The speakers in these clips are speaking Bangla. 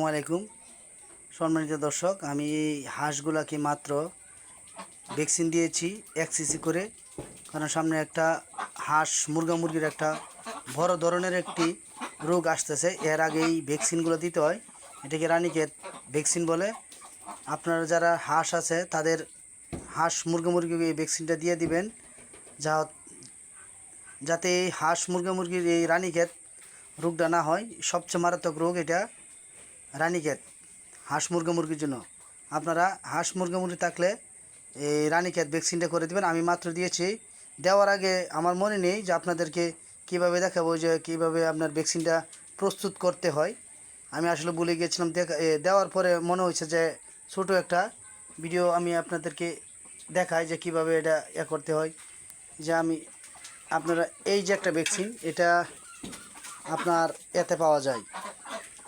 আসসালামু আলাইকুম সম্মানিত দর্শক, আমি এই হাঁসগুলাকে মাত্র ভ্যাকসিন দিয়েছি 1 সিসি করে। কারণ সামনে একটা মুরগির একটা বড় ধরনের একটি রোগ আসতেছে। এর আগে এই ভ্যাকসিনগুলো দিতে হয়। এটাকে রানীক্ষেত ভ্যাকসিন বলে। আপনারা যারা হাঁস আছে তাদের মুরগিকে এই ভ্যাকসিনটা দিয়ে দিবেন, যাতে এই মুরগির এই রানীক্ষেত রোগটা না হয়। সবচেয়ে মারাত্মক রোগ এটা রানীক্ষেত মুরগির জন্য। আপনারা মুরগি থাকলে এই রানীক্ষেত ভ্যাকসিনটা করে দেবেন। আমি মাত্র দিয়েছি। দেওয়ার আগে আমার মনে নেই যে আপনাদেরকে কীভাবে দেখাবো যে কীভাবে আপনার ভ্যাকসিনটা প্রস্তুত করতে হয়। আমি আসলে ভুলে গিয়েছিলাম। দেওয়ার পরে মনে হয়েছে যে ছোটো একটা ভিডিও আমি আপনাদেরকে দেখাই যে কীভাবে এটা করতে হয়। যে আপনারা এই যে একটা ভ্যাকসিন, এটা আপনার এতে পাওয়া যায়,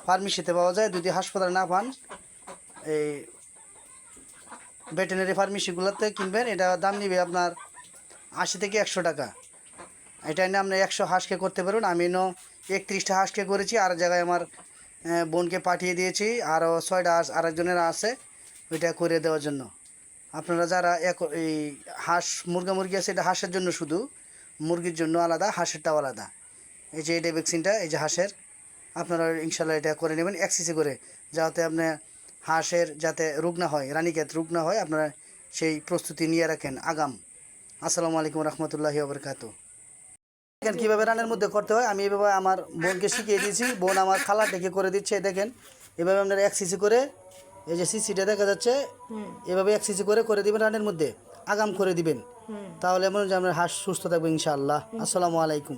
ফার্মেসিতে পাওয়া যায়। যদি হাসপাতালে না পান, এই ভেটেরিনারি ফার্মেসিগুলোতে কিনবেন। এটা দাম নেবে আপনার 80 থেকে 100 টাকা। এটা নিয়ে আপনি 100 হাঁসকে করতে পারবেন। আমি 31টা হাঁসকে করেছি। আর জায়গায় আমার বোনকে পাঠিয়ে দিয়েছি। আরও 6টা হাঁস আরেকজনের আছে ওইটা করে দেওয়ার জন্য। আপনারা যারা এই মুরগি আছে, এটা হাঁসের জন্য, শুধু মুরগির জন্য আলাদা, হাঁসেরটাও আলাদা। এই যে এটা ভ্যাকসিনটা, এই যে হাঁসের, আপনারা ইনশাল্লাহ এটা করে নেবেন 1 সিসি করে, যাতে আপনার হাঁসের যাতে রোগ না হয়, রানীক্ষেত রোগ না হয়। আপনারা সেই প্রস্তুতি নিয়ে রাখেন আগাম। আসসালামু আলাইকুম রহমতুল্লাহি ওবরকাতুহু। দেখেন কীভাবে রানের মধ্যে করতে হয়। আমি এভাবে আমার বোনকে শিখিয়ে দিয়েছি। বোন আমার খালা ডেকে করে দিচ্ছে। দেখেন এভাবে আপনারা 1 সিসি করে, এই যে সিসিটা দেখা যাচ্ছে, এভাবে 1 সিসি করে দিবেন রানের মধ্যে, আগাম করে দিবেন। তাহলে মনে হয় যে আপনার হাঁস সুস্থ থাকবে ইনশাআল্লাহ। আসসালামু আলাইকুম।